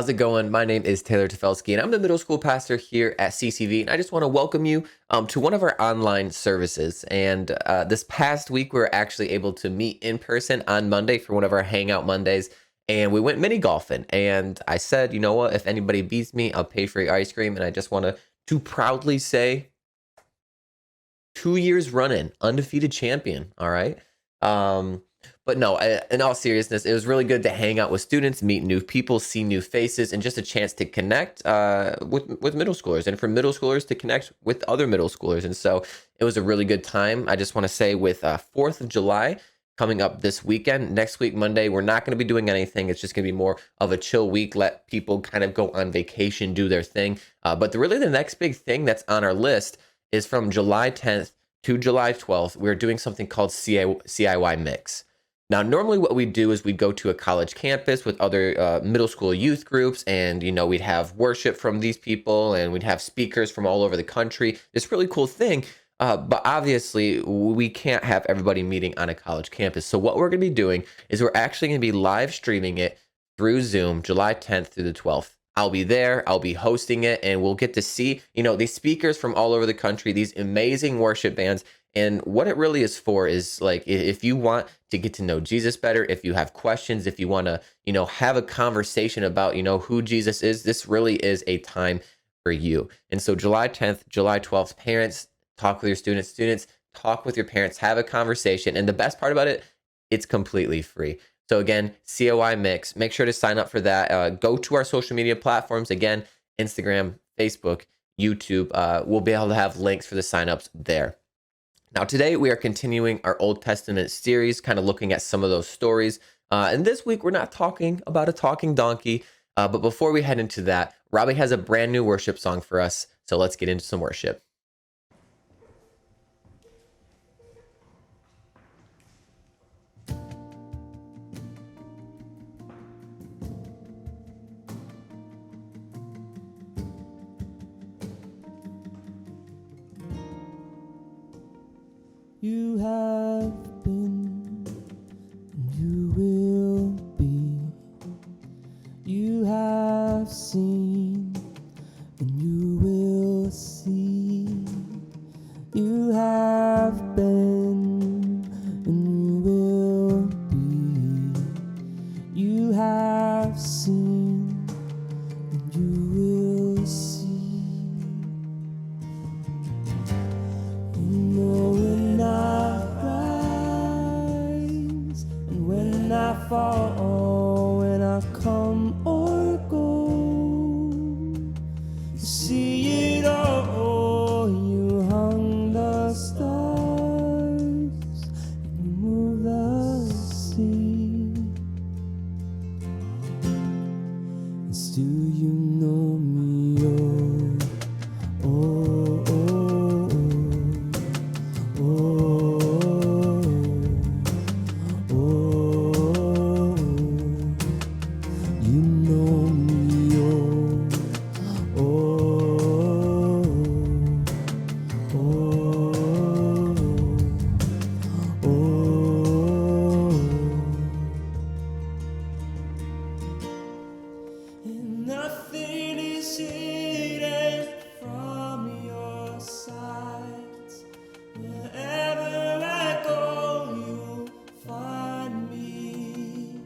How's it going? My name is Taylor Tefelsky, and I'm the middle school pastor here at CCV. And I just want to welcome you to one of our online services. And this past week, we were actually able to meet in person on Monday for one of our Hangout Mondays. And we went mini golfing. And I said, you know what? If anybody beats me, I'll pay for your ice cream. And I just want to proudly say 2 years running, undefeated champion. All right. But no, in all seriousness, it was really good to hang out with students, meet new people, see new faces, and just a chance to connect with middle schoolers, and for middle schoolers to connect with other middle schoolers. And so it was a really good time. I just want to say with 4th of July coming up this weekend, next week, Monday, we're not going to be doing anything. It's just going to be more of a chill week, let people kind of go on vacation, do their thing. But the next big thing that's on our list is from July 10th to July 12th, we're doing something called CIY Mix. Now, normally what we do is we'd go to a college campus with other middle school youth groups, and, we'd have worship from these people, and we'd have speakers from all over the country. This really cool thing, but obviously we can't have everybody meeting on a college campus. So what we're going to be doing is we're actually going to be live streaming it through Zoom, July 10th through the 12th. I'll be there, I'll be hosting it, and we'll get to see, these speakers from all over the country, these amazing worship bands. And what it really is for is, like, if you want to get to know Jesus better, if you have questions, if you want to, have a conversation about, who Jesus is, this really is a time for you. And so July 10th, July 12th, parents, talk with your students, talk with your parents, have a conversation. And the best part about it, it's completely free. So again, COI Mix, make sure to sign up for that. Go to our social media platforms, again, Instagram, Facebook, YouTube. We'll be able to have links for the signups there. Now, today we are continuing our Old Testament series, kind of looking at some of those stories. And this week we're not talking about a talking donkey, but before we head into that, Robbie has a brand new worship song for us. So let's get into some worship. You have been, and you will be. You have seen, and you will see. You have been, and you will be. You have seen, and you will see. When I rise and when I fall, when I come or go, you see it all. You hung the stars and you moved the sea. And still you know me, oh, oh, oh, oh, oh, you know me, oh, oh, oh, oh, and nothing is hidden from your sight. Wherever I go, you'll find me,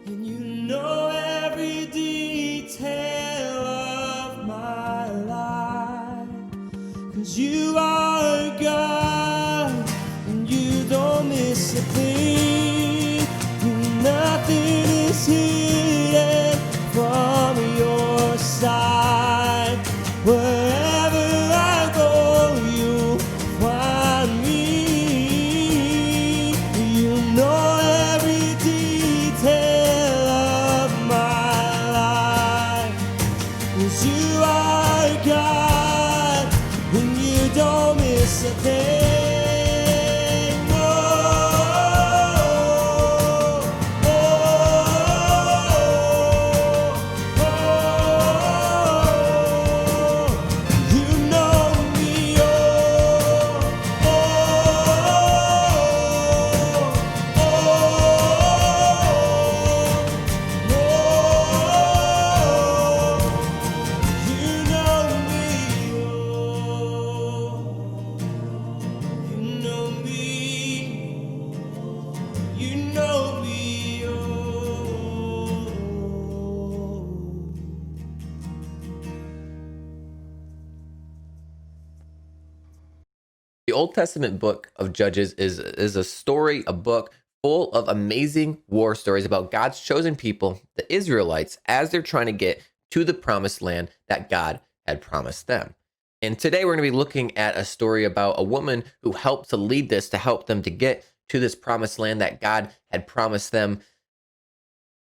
and you know every detail of my life, 'cause you are God, and you don't miss a thing. Nothing is hidden from your sight. Wherever I go, you find me. You know every detail of my life, 'cause you are God, and you don't miss a thing. Old Testament book of Judges is a story, a book full of amazing war stories about God's chosen people, the Israelites, as they're trying to get to the promised land that God had promised them. And today we're going to be looking at a story about a woman who helped to lead this, to help them to get to this promised land that God had promised them.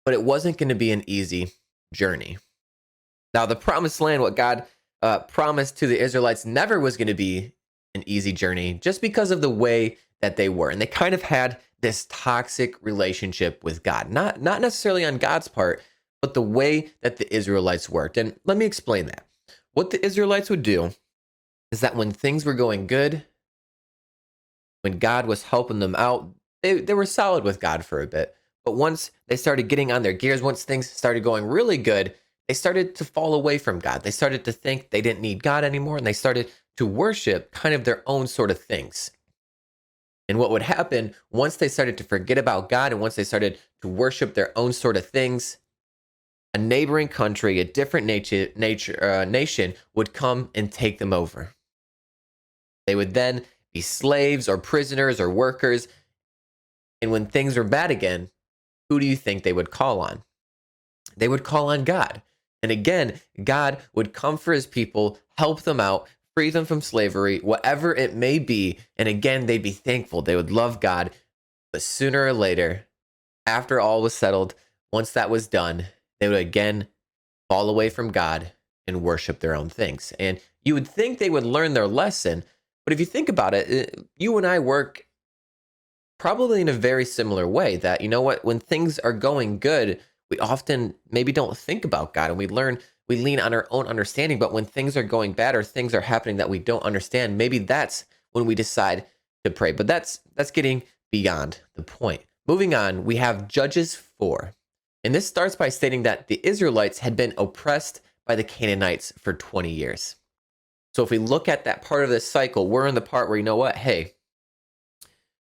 But it wasn't going to be an easy journey. Now, the promised land, what God promised to the Israelites, never was going to be an easy journey just because of the way that they were. And they kind of had this toxic relationship with God, not necessarily on God's part, but the way that the Israelites worked. And let me explain that. What the Israelites would do is that when things were going good, when God was helping them out, they were solid with God for a bit. But once they started getting on their gears, once things started going really good, they started to fall away from God. They started to think they didn't need God anymore, and they started to worship kind of their own sort of things. And what would happen once they started to forget about God and once they started to worship their own sort of things, a neighboring country, a different nation would come and take them over. They would then be slaves or prisoners or workers. And when things were bad again, who do you think they would call on? They would call on God. And again, God would come for his people, help them out, free them from slavery, whatever it may be. And again, they'd be thankful. They would love God. But sooner or later, after all was settled, once that was done, they would again fall away from God and worship their own things. And you would think they would learn their lesson. But if you think about it, you and I work probably in a very similar way that, you know what, when things are going good, we often maybe don't think about God and we lean on our own understanding. But when things are going bad or things are happening that we don't understand, maybe that's when we decide to pray. But that's getting beyond the point. Moving on, we have Judges 4. And this starts by stating that the Israelites had been oppressed by the Canaanites for 20 years. So if we look at that part of this cycle, we're in the part where, you know what, hey,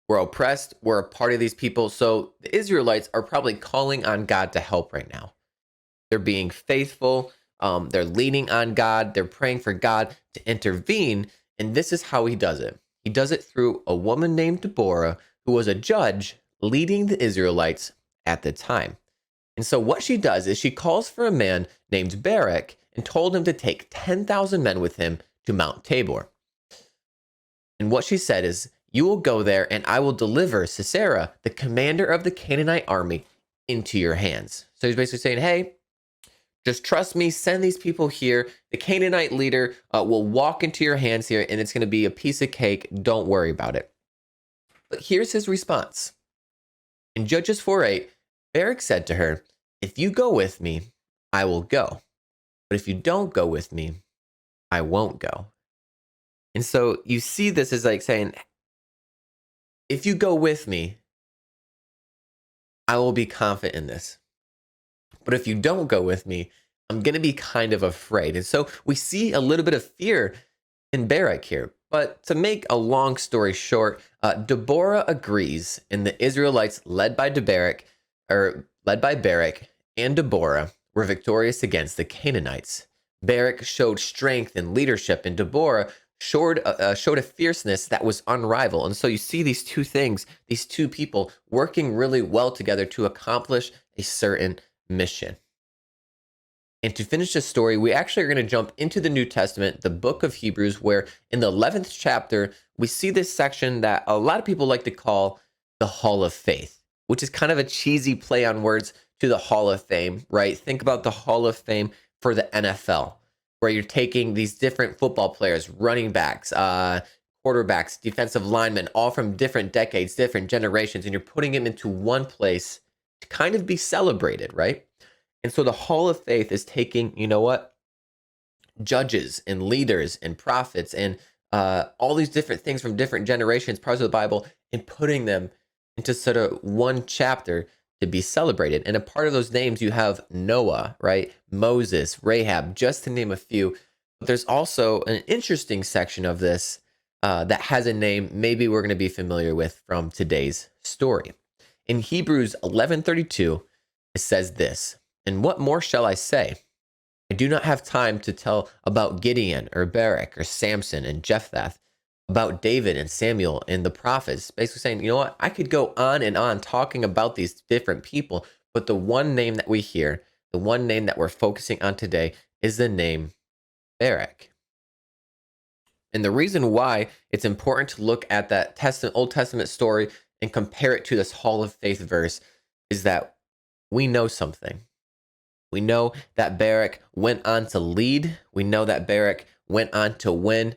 we're oppressed, we're a part of these people. So the Israelites are probably calling on God to help right now. They're being faithful, they're leaning on God, they're praying for God to intervene, and this is how he does it. He does it through a woman named Deborah, who was a judge leading the Israelites at the time. And so what she does is she calls for a man named Barak and told him to take 10,000 men with him to Mount Tabor. And what she said is, you will go there and I will deliver Sisera, the commander of the Canaanite army, into your hands. So he's basically saying, hey, just trust me, send these people here. The Canaanite leader will walk into your hands here and it's going to be a piece of cake. Don't worry about it. But here's his response. In Judges 4:8, Barak said to her, if you go with me, I will go. But if you don't go with me, I won't go. And so you see this as like saying, if you go with me, I will be confident in this. But if you don't go with me, I'm going to be kind of afraid. And so we see a little bit of fear in Barak here. But to make a long story short, Deborah agrees, and the Israelites led by Barak and Deborah were victorious against the Canaanites. Barak showed strength and leadership, and Deborah showed a fierceness that was unrivaled. And so you see these two things, these two people working really well together to accomplish a certain mission. And to finish this story, we actually are going to jump into the New Testament, the book of Hebrews, where in the 11th chapter, we see this section that a lot of people like to call the Hall of Faith, which is kind of a cheesy play on words to the Hall of Fame, right? Think about the Hall of Fame for the NFL, where you're taking these different football players, running backs, quarterbacks, defensive linemen, all from different decades, different generations, and you're putting them into one place to kind of be celebrated, right? And so the Hall of Faith is taking, you know what, judges and leaders and prophets and all these different things from different generations, parts of the Bible, and putting them into sort of one chapter to be celebrated. And a part of those names, you have Noah, right? Moses, Rahab, just to name a few. But there's also an interesting section of this that has a name maybe we're going to be familiar with from today's story. In Hebrews 11:32, it says this, and what more shall I say? I do not have time to tell about Gideon or Barak or Samson and Jephthah, about David and Samuel and the prophets, basically saying, you know what, I could go on and on talking about these different people, but the one name that we hear, the one name that we're focusing on today is the name Barak. And the reason why it's important to look at that Old Testament story and compare it to this Hall of Faith verse is that we know something. We know that Barak went on to lead. We know that Barak went on to win.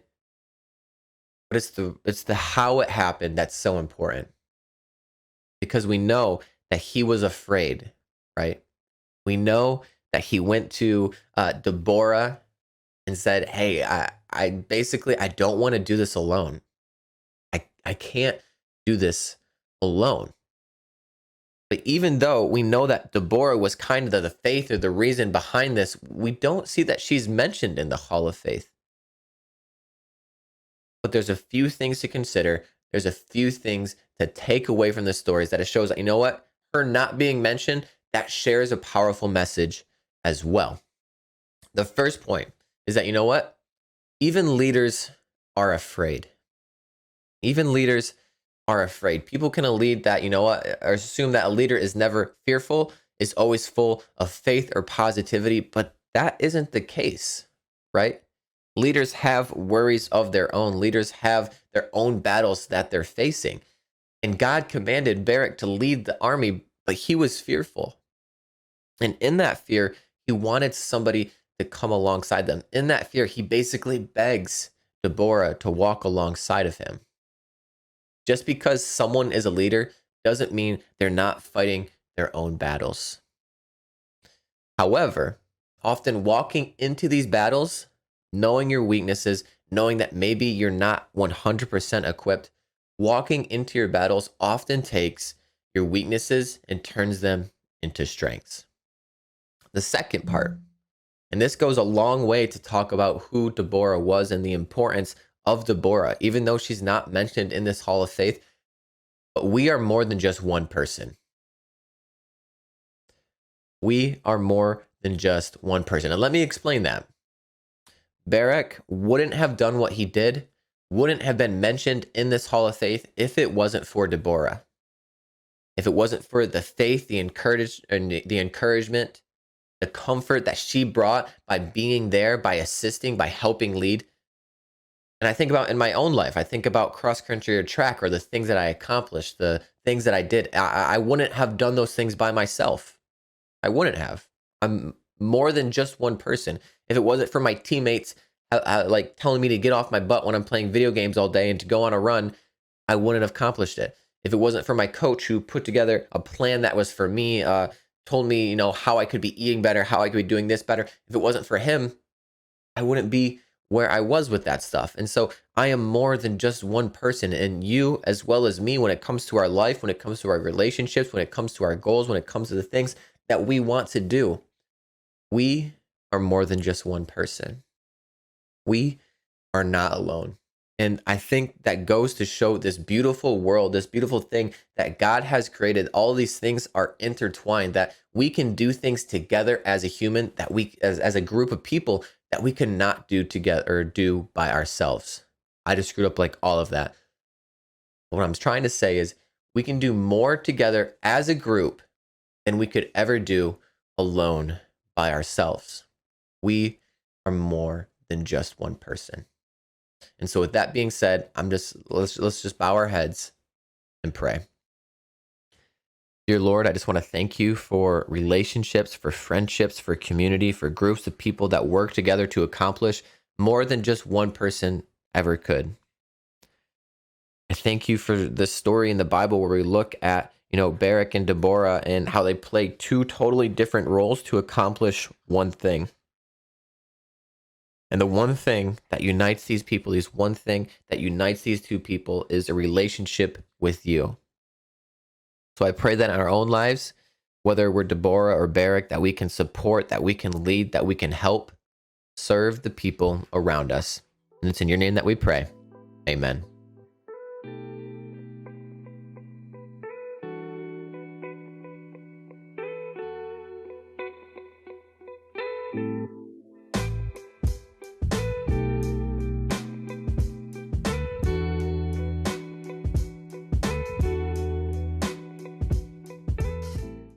But it's the how it happened that's so important. Because we know that he was afraid, right? We know that he went to Deborah and said, "Hey, I basically I don't want to do this alone. I can't do this alone." But even though we know that Deborah was kind of the faith or the reason behind this, we don't see that she's mentioned in the Hall of Faith. But there's a few things to consider. There's a few things to take away from the stories that it shows that, you know what? Her not being mentioned, that shares a powerful message as well. The first point is that, you know what? Even leaders are afraid. Even leaders are afraid. People can lead that, you know what, or assume that a leader is never fearful, is always full of faith or positivity, but that isn't the case, right? Leaders have worries of their own. Leaders have their own battles that they're facing. And God commanded Barak to lead the army, but he was fearful. And in that fear, he wanted somebody to come alongside them. In that fear, he basically begs Deborah to walk alongside of him. Just because someone is a leader doesn't mean they're not fighting their own battles. However, often walking into these battles, knowing your weaknesses, knowing that maybe you're not 100% equipped, walking into your battles often takes your weaknesses and turns them into strengths. The second part, and this goes a long way to talk about who Deborah was and the importance of Deborah, even though she's not mentioned in this Hall of Faith, but we are more than just one person. We are more than just one person. And let me explain that. Barak wouldn't have done what he did, wouldn't have been mentioned in this Hall of Faith if it wasn't for Deborah. If it wasn't for the faith, the encouragement, the comfort that she brought by being there, by assisting, by helping lead. And I think about in my own life, I think about cross country or track or the things that I accomplished, the things that I did. I wouldn't have done those things by myself. I wouldn't have. I'm more than just one person. If it wasn't for my teammates like telling me to get off my butt when I'm playing video games all day and to go on a run, I wouldn't have accomplished it. If it wasn't for my coach who put together a plan that was for me, told me, you know, how I could be eating better, how I could be doing this better. If it wasn't for him, I wouldn't be where I was with that stuff. And so I am more than just one person, and you as well as me, when it comes to our life, when it comes to our relationships, when it comes to our goals, when it comes to the things that we want to do, we are more than just one person. We are not alone. And I think that goes to show this beautiful world, this beautiful thing that God has created. All these things are intertwined, that we can do things together as a human, that we, as a group of people, that we cannot do together or do by ourselves. I just screwed up like all of that. What I'm trying to say is we can do more together as a group than we could ever do alone by ourselves. We are more than just one person. And so with that being said, let's just bow our heads and pray. Dear Lord, I just want to thank you for relationships, for friendships, for community, for groups of people that work together to accomplish more than just one person ever could. I thank you for this story in the Bible where we look at, Barak and Deborah and how they play two totally different roles to accomplish one thing. And the one thing that unites these people, these two people is a relationship with you. So I pray that in our own lives, whether we're Deborah or Barak, that we can support, that we can lead, that we can help serve the people around us. And it's in your name that we pray. Amen.